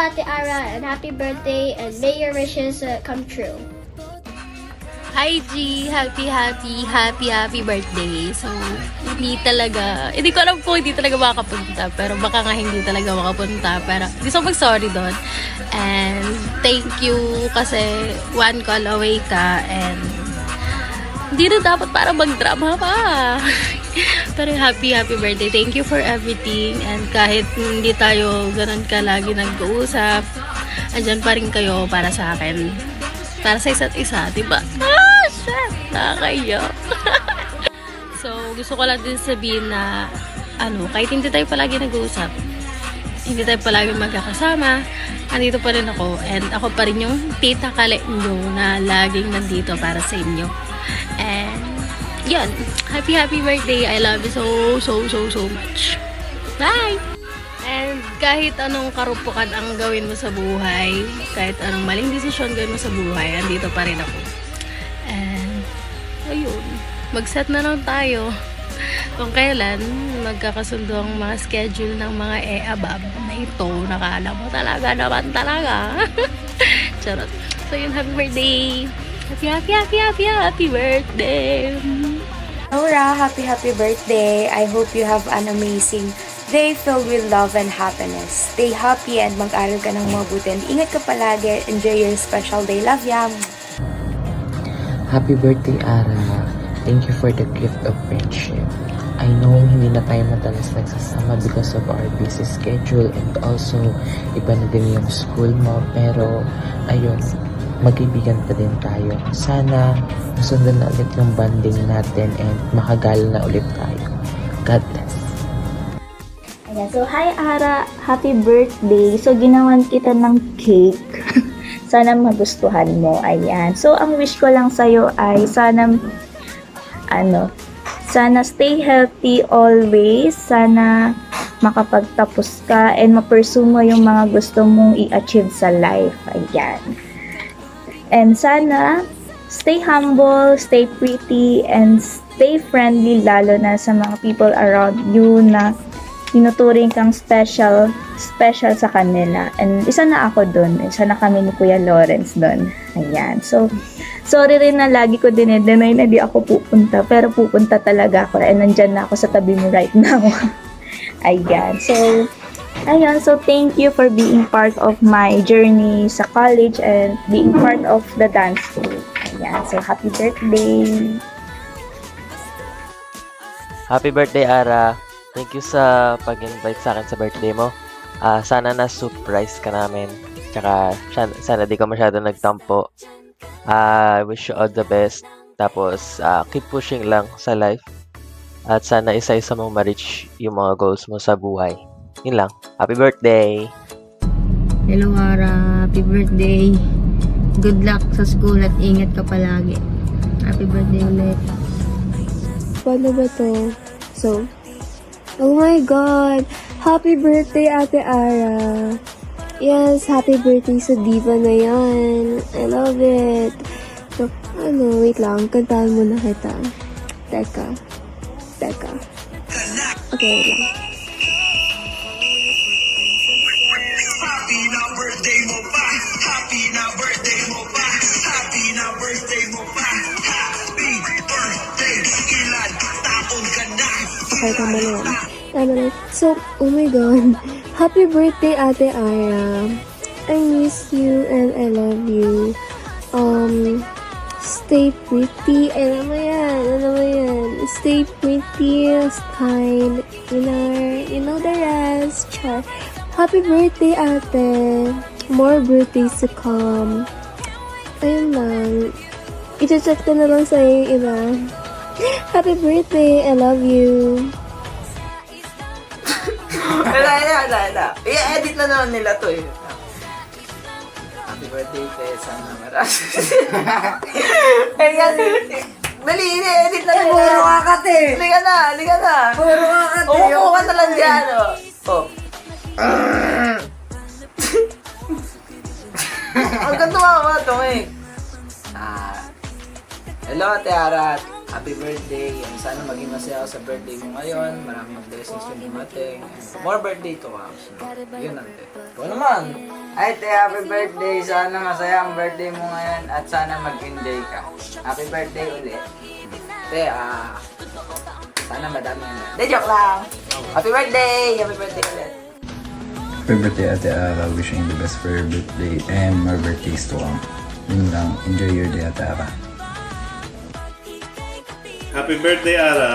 Ate Ara, and happy birthday, and may your wishes come true. Hi G! Happy birthday! So, hindi ko alam kung hindi talaga makapunta, pero baka nga hindi talaga makapunta, pero gusto ko mag-sorry doon. And thank you kasi one call away ka, and hindi na dapat para mag-drama pa. Pero happy birthday. Thank you for everything, and kahit hindi tayo ganun ka lagi nag-uusap, andyan pa rin kayo para sa akin. Para sa isa't isa, diba? Shit! Nakakaiyak. So, gusto ko lang din sabihin na, kahit hindi tayo palagi nag-uusap, hindi tayo palagi magkakasama, andito pa rin ako, and ako pa rin yung tita Kale nyo na laging nandito para sa inyo. And, yun. Happy birthday. I love you so much. Bye! And kahit anong karupukan ang gawin mo sa buhay, kahit anong maling desisyon gawin mo sa buhay, andito pa rin ako. And, ayun, mag-set na lang tayo kung kailan magkakasundo ang mga schedule ng mga e-abab na ito. Nakala mo talaga naman talaga. Charot. So yun, happy birthday. Happy birthday. Laura, happy birthday. I hope you have an amazing day filled with love and happiness. Stay happy and mag-aral ka ng mabuti. And ingat ka palagi. Enjoy your special day. Love ya. Happy birthday, Ara. Thank you for the gift of friendship. I know hindi na tayo madalas nagsasama because of our busy schedule, and also iba na din yung school mo, pero ayun, magkaibigan pa din tayo. Sana masundan na ulit yung bonding natin and makagala na ulit tayo. God bless. Ayan, so hi Ara, happy birthday. So ginawan kita ng cake. Sana magustuhan mo. Ayan. So ang wish ko lang sa'yo ay sana stay healthy always. Sana makapagtapos ka and ma-pursue mo yung mga gusto mong i-achieve sa life. Ayan. And sana stay humble, stay pretty, and stay friendly, lalo na sa mga people around you na tinuturing kang special sa kanila. And isa na ako dun. Isa na kami ni Kuya Lawrence dun. Ayan. So, sorry rin na lagi ko dinedeny na di ako pupunta. Pero pupunta talaga ako. And nandyan na ako sa tabi mo right now. Ayan. So, ayun. So, thank you for being part of my journey sa college and being part of the dance school. Ayan. So, happy birthday! Happy birthday, Ara! Thank you sa pag-invite sa akin sa birthday mo. Sana na-surprise ka namin. Tsaka sana di ka masyado nagtampo. I wish you all the best. Tapos, keep pushing lang sa life. At sana isa-isa mong ma-reach yung mga goals mo sa buhay. Yun lang. Happy birthday! Hello Ara, happy birthday. Good luck sa school at ingat ka palagi. Happy birthday ulit. Paano ba to? So, oh my God! Happy birthday, Ate Ara! Yes, happy birthday sa diva na yan. I love it. So, wait lang. Kantahan muna kita. Teka. Okay, wait lang. Happy na birthday mo pa. Happy na birthday mo pa. Happy na birthday mo pa. Happy birthday. Ilan taon ka na? Okay, tama na yan. So, oh my God. Happy birthday, Ate Ara. I miss you and I love you. Stay pretty. Alam mo yan. Stay pretty, kind. You know the rest. Char. Happy birthday, Ate. More birthdays to come. Ayun lang. I-chat ko na lang sa iba. Happy birthday. I love you. Wala. I-edit na naman nila to eh. Happy birthday kay Sana Maras. Dali, i-edit na nila. Puro kakat eh. Liga na. Puro kakat eh. Umupo ka na lang dyan, oh. Ang ganda mga ito eh. Hello, Ate Ara. happy birthday. And sana maging masaya ako sa birthday mo ngayon. Maraming blessings yung dumating. And more birthday to come. So, yun ate. Ikaw naman. Ay, te, happy birthday. Sana masaya ang birthday mo ngayon at sana mag-enjoy ka. Happy birthday ulit. Te, sana madami na. De, joke lang. Happy birthday! Happy birthday ulit. Happy birthday, Ate Ara. Wishing you the best for your birthday and more birthdays to come. Yun lang. Enjoy your day, Ate Ara. Happy birthday, Ara!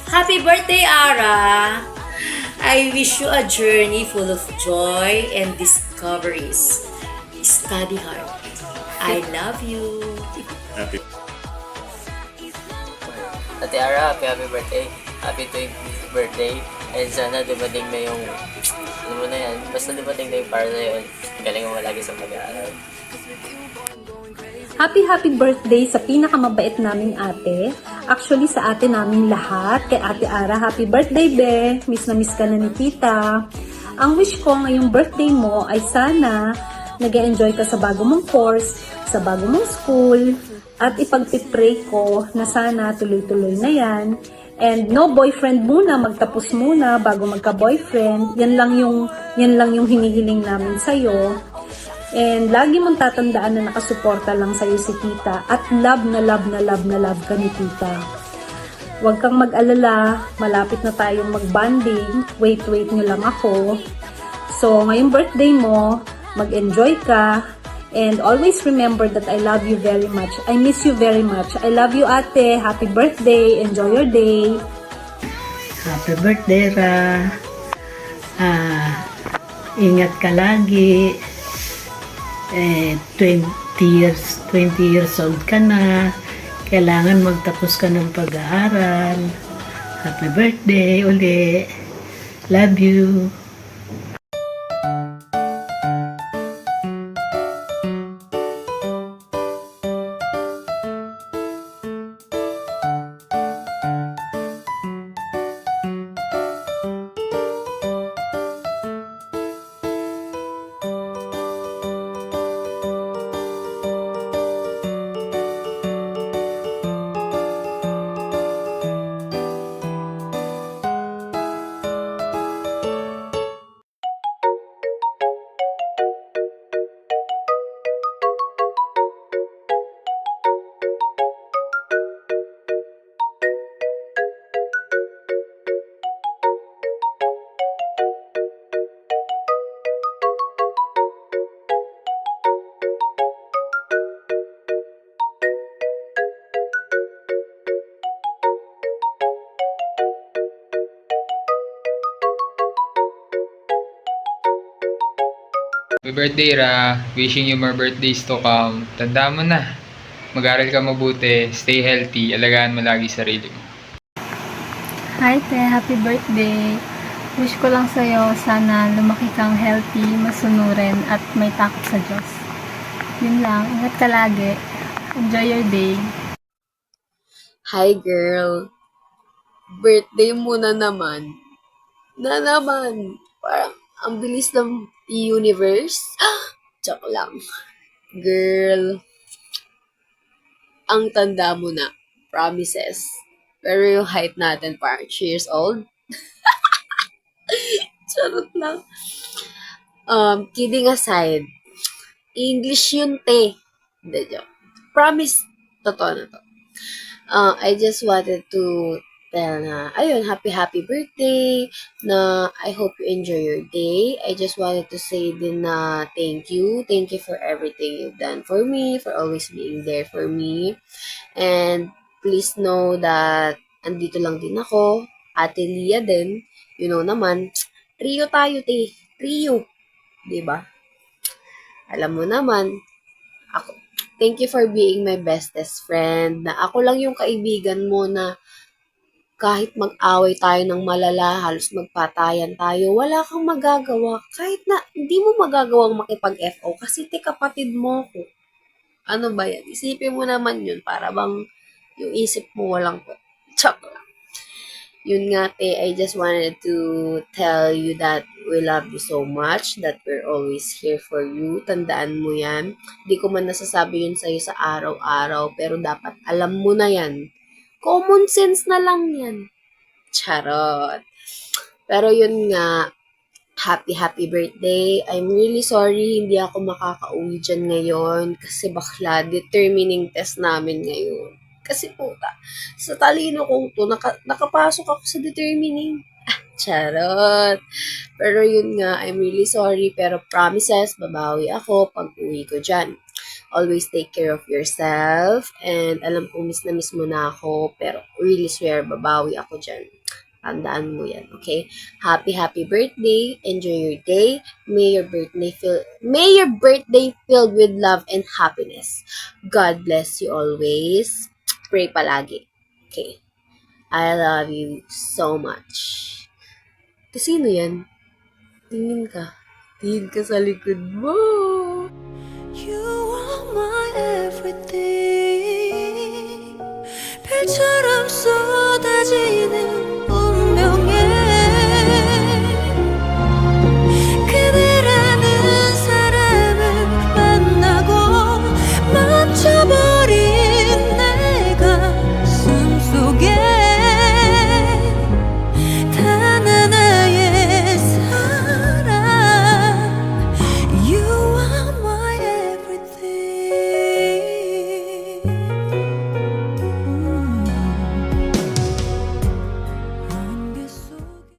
Happy birthday, Ara! I wish you a journey full of joy and discoveries. Study hard. I love you. Happy Ate Ara, happy birthday. Happy 20th birthday. And sana dumating na yung, ano mo na yan, basta dumating na yung para sa'yo. Galing mo lagi sa pag-aaral. Happy birthday sa pinakamabait naming ate. Actually, sa ate naming lahat. Kay Ate Ara, happy birthday, be! Miss na miss ka na ni tita. Ang wish ko ngayong birthday mo ay sana nag-enjoy ka sa bago mong course, sa bago mong school, at ipagpipray ko na sana tuloy-tuloy na yan. And no boyfriend muna, magtapos muna bago magka-boyfriend. Yan lang yung hinihiling namin sa'yo. And lagi mong tatandaan na nakasuporta lang sa'yo si tita at love ka ni tita. Huwag kang mag-alala, malapit na tayong mag-bonding. Wait nyo lang ako. So, ngayong birthday mo, mag-enjoy ka. And always remember that I love you very much. I miss you very much. I love you, ate. Happy birthday. Enjoy your day. Happy birthday, Ra. Ingat ka lagi. 20 years old ka na. Kailangan magtapos ka ng pag-aaral. Happy birthday uli. Love you. Happy birthday, Ra. Wishing you more birthdays to come. Tanda mo na. Mag-aral ka mabuti, stay healthy, alagaan mo lagi sarili mo. Hi, te. Happy birthday. Wish ko lang sa'yo, sana lumaki kang healthy, masunurin, at may takot sa Diyos. Yun lang. Ingat ka lagi. Enjoy your day. Hi, girl. Birthday mo na naman. Parang ang bilis ng universe. Joke lang. Girl, ang tanda mo na. Promises. Pero yung height natin, parang 3 years old. Charot lang. Kidding aside, English yun, te. Hindi, joke. Promise, totoo na to. I just wanted to tell na, ayun, happy birthday, na I hope you enjoy your day. I just wanted to say din na thank you for everything you've done for me, for always being there for me. And please know that andito lang din ako, Ate Lia din, you know naman, trio tayo, te. Trio. Diba? Alam mo naman, ako, thank you for being my bestest friend, na ako lang yung kaibigan mo na kahit mag-away tayo ng malala, halos magpatayan tayo, wala kang magagawa. Kahit na hindi mo magagawang makipag-FO kasi kapatid mo ko. Ano ba yan? Isipin mo naman yun para bang yung isip mo walang chok lang. Yun nga, te, I just wanted to tell you that we love you so much, that we're always here for you. Tandaan mo yan. Hindi ko man nasasabi yun sa'yo sa araw-araw, pero dapat alam mo na yan. Common sense na lang yan. Charot. Pero yun nga, happy birthday. I'm really sorry hindi ako makakauwi dyan ngayon kasi bakla, determining test namin ngayon. Kasi puta, sa talino kong to, nakapasok ako sa determining. Charot. Pero yun nga, I'm really sorry. Pero promises, babawi ako pag uwi ko dyan. Always take care of yourself. And alam ko, miss na miss mo na ako. Pero really swear, babawi ako dyan. Tandaan mo yan, okay? Happy birthday. Enjoy your day. May your birthday filled with love and happiness. God bless you always. Pray palagi. Okay. I love you so much. Sino yan? Tingin ka. Tingin ka sa likod mo. You are my everything. 별처럼 쏟아질